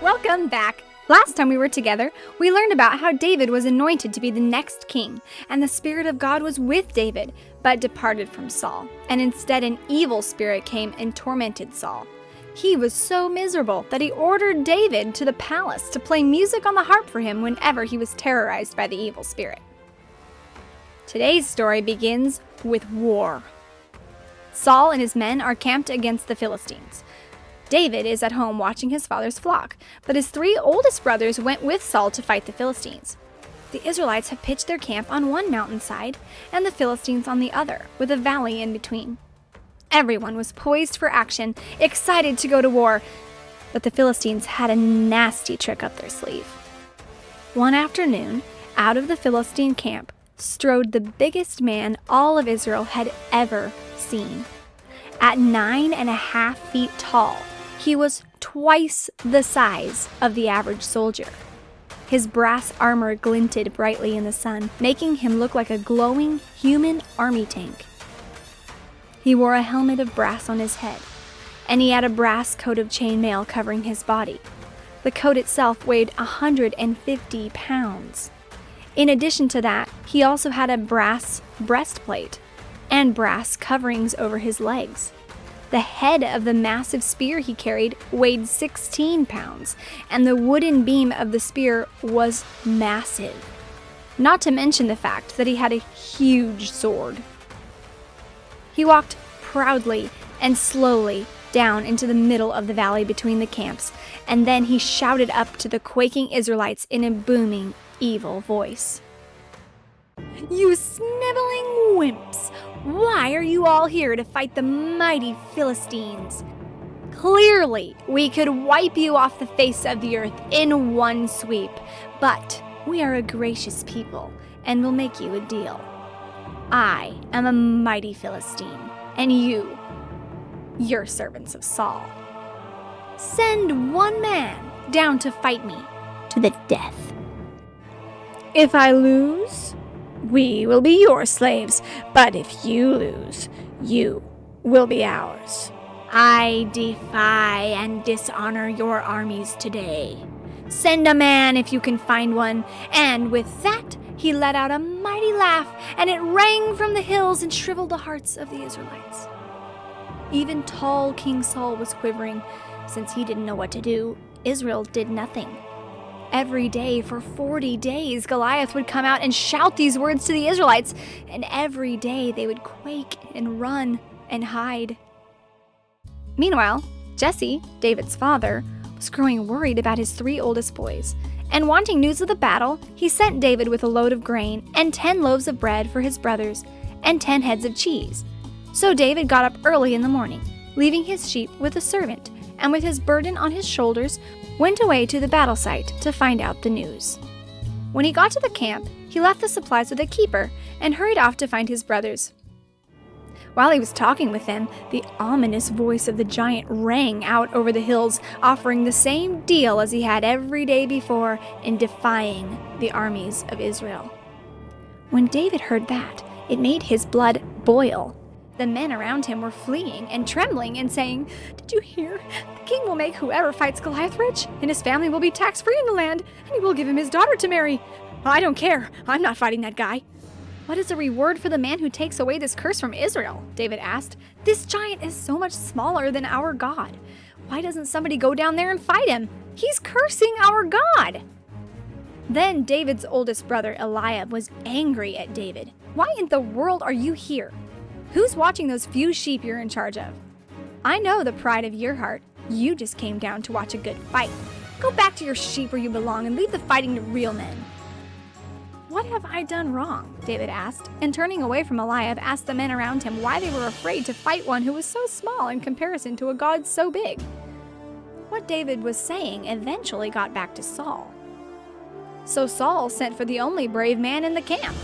Welcome back. Last time we were together, we learned about how David was anointed to be the next king, and the Spirit of God was with David, but departed from Saul, and instead an evil spirit came and tormented Saul. He was so miserable that he ordered David to the palace to play music on the harp for him whenever he was terrorized by the evil spirit. Today's story begins with war. Saul and his men are camped against the Philistines. David is at home watching his father's flock, but his 3 oldest brothers went with Saul to fight the Philistines. The Israelites have pitched their camp on one mountainside and the Philistines on the other, with a valley in between. Everyone was poised for action, excited to go to war, but the Philistines had a nasty trick up their sleeve. One afternoon, out of the Philistine camp, strode the biggest man all of Israel had ever seen. At 9.5 feet tall, he was twice the size of the average soldier. His brass armor glinted brightly in the sun, making him look like a glowing human army tank. He wore a helmet of brass on his head, and he had a brass coat of chainmail covering his body. The coat itself weighed 150 pounds. In addition to that, he also had a brass breastplate and brass coverings over his legs. The head of the massive spear he carried weighed 16 pounds, and the wooden beam of the spear was massive. Not to mention the fact that he had a huge sword. He walked proudly and slowly down into the middle of the valley between the camps, and then he shouted up to the quaking Israelites in a booming, evil voice. "You sniveling wimps! Why are you all here to fight the mighty Philistines? Clearly, we could wipe you off the face of the earth in one sweep, but we are a gracious people and will make you a deal. I am a mighty Philistine, and you're servants of Saul. Send one man down to fight me to the death. If I lose, we will be your slaves, but if you lose, you will be ours. I defy and dishonor your armies today. Send a man if you can find one." And with that, he let out a mighty laugh, and it rang from the hills and shriveled the hearts of the Israelites. Even tall King Saul was quivering. Since he didn't know what to do, Israel did nothing. Every day for 40 days, Goliath would come out and shout these words to the Israelites, and every day they would quake and run and hide. Meanwhile, Jesse, David's father, was growing worried about his 3 oldest boys, and wanting news of the battle, he sent David with a load of grain and 10 loaves of bread for his brothers and 10 heads of cheese. So David got up early in the morning, leaving his sheep with a servant, and with his burden on his shoulders, went away to the battle site to find out the news. When he got to the camp, he left the supplies with a keeper and hurried off to find his brothers. While he was talking with them, the ominous voice of the giant rang out over the hills, offering the same deal as he had every day before in defying the armies of Israel. When David heard that, it made his blood boil. The men around him were fleeing and trembling and saying, "Did you hear? The king will make whoever fights Goliath rich, and his family will be tax-free in the land, and he will give him his daughter to marry. I don't care. I'm not fighting that guy." "What is the reward for the man who takes away this curse from Israel?" David asked. "This giant is so much smaller than our God. Why doesn't somebody go down there and fight him? He's cursing our God." Then David's oldest brother Eliab was angry at David. "Why in the world are you here? Who's watching those few sheep you're in charge of? I know the pride of your heart. You just came down to watch a good fight. Go back to your sheep where you belong and leave the fighting to real men." "What have I done wrong?" David asked, and turning away from Eliab, asked the men around him why they were afraid to fight one who was so small in comparison to a God so big. What David was saying eventually got back to Saul. So Saul sent for the only brave man in the camp,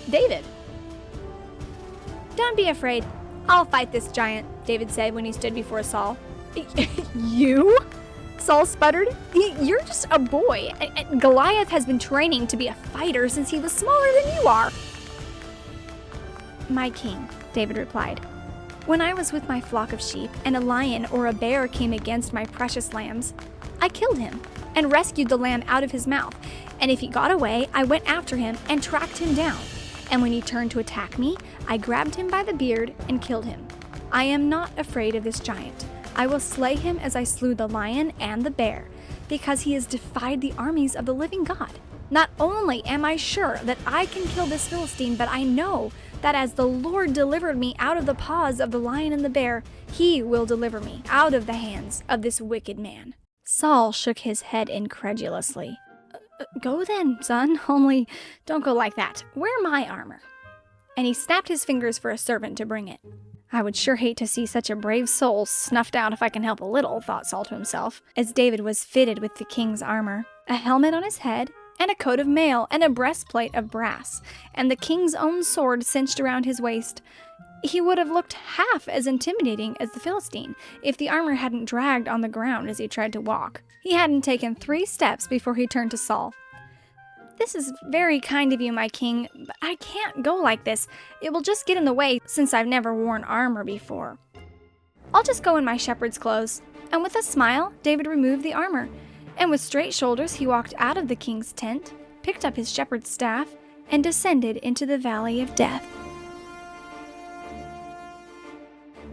David. "Don't be afraid. I'll fight this giant," David said when he stood before Saul. "You?" Saul sputtered. "You're just a boy. Goliath has been training to be a fighter since he was smaller than you are." "My king," David replied, When I was with my flock of sheep and a lion or a bear came against my precious lambs, I killed him and rescued the lamb out of his mouth. And if he got away, I went after him and tracked him down. And when he turned to attack me, I grabbed him by the beard and killed him. I am not afraid of this giant. I will slay him as I slew the lion and the bear, because he has defied the armies of the living God. Not only am I sure that I can kill this Philistine, but I know that as the Lord delivered me out of the paws of the lion and the bear, he will deliver me out of the hands of this wicked man. Saul shook his head incredulously. Go then, son, only don't go like that. Wear my armor. And he snapped his fingers for a servant to bring it. I would sure hate to see such a brave soul snuffed out if I can help a little, thought Saul to himself, as David was fitted with the king's armor, a helmet on his head, and a coat of mail, and a breastplate of brass, and the king's own sword cinched around his waist. He would have looked half as intimidating as the Philistine if the armor hadn't dragged on the ground as he tried to walk. He hadn't taken 3 steps before he turned to Saul. This is very kind of you, my king, but I can't go like this. It will just get in the way since I've never worn armor before. I'll just go in my shepherd's clothes. And with a smile, David removed the armor. And with straight shoulders, he walked out of the king's tent, picked up his shepherd's staff, and descended into the valley of death.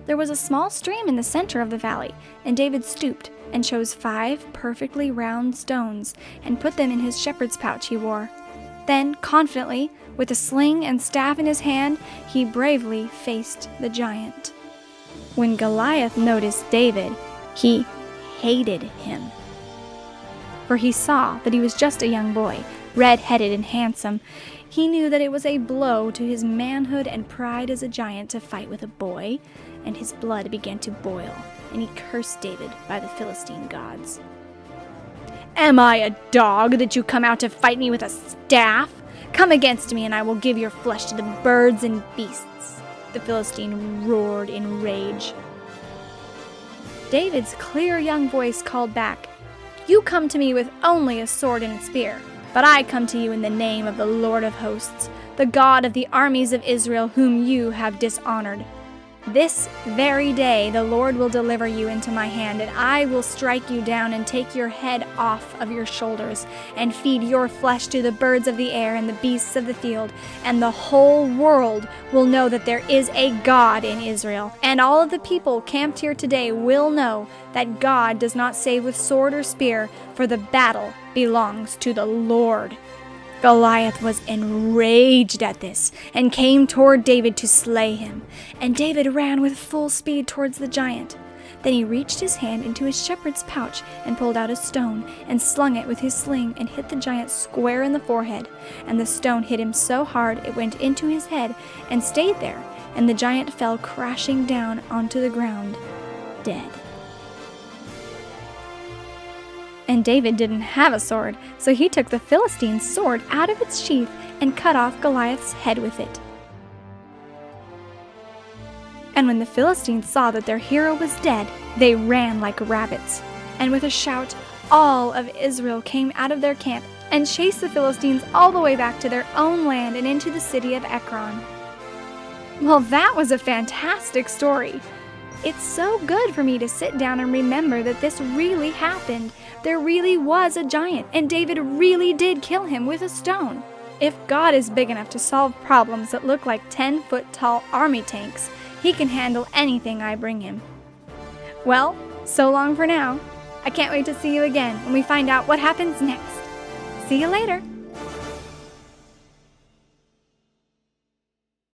There was a small stream in the center of the valley, and David stooped and chose 5 perfectly round stones and put them in his shepherd's pouch he wore. Then, confidently, with a sling and staff in his hand, he bravely faced the giant. When Goliath noticed David, he hated him. For he saw that he was just a young boy, red-headed and handsome. He knew that it was a blow to his manhood and pride as a giant to fight with a boy, and his blood began to boil, and he cursed David by the Philistine gods. Am I a dog that you come out to fight me with a staff? Come against me, and I will give your flesh to the birds and beasts. The Philistine roared in rage. David's clear young voice called back, You come to me with only a sword and a spear, but I come to you in the name of the Lord of hosts, the God of the armies of Israel, whom you have dishonored. This very day the Lord will deliver you into my hand, and I will strike you down and take your head off of your shoulders, and feed your flesh to the birds of the air and the beasts of the field, and the whole world will know that there is a God in Israel. And all of the people camped here today will know that God does not save with sword or spear, for the battle belongs to the Lord. Goliath was enraged at this and came toward David to slay him. And David ran with full speed towards the giant. Then he reached his hand into his shepherd's pouch and pulled out a stone and slung it with his sling and hit the giant square in the forehead. And the stone hit him so hard it went into his head and stayed there, and the giant fell crashing down onto the ground, dead. And David didn't have a sword, so he took the Philistine's sword out of its sheath and cut off Goliath's head with it. And when the Philistines saw that their hero was dead, they ran like rabbits. And with a shout, all of Israel came out of their camp and chased the Philistines all the way back to their own land and into the city of Ekron. Well, that was a fantastic story. It's so good for me to sit down and remember that this really happened. There really was a giant, and David really did kill him with a stone. If God is big enough to solve problems that look like 10-foot-tall army tanks, he can handle anything I bring him. Well, so long for now. I can't wait to see you again when we find out what happens next. See you later.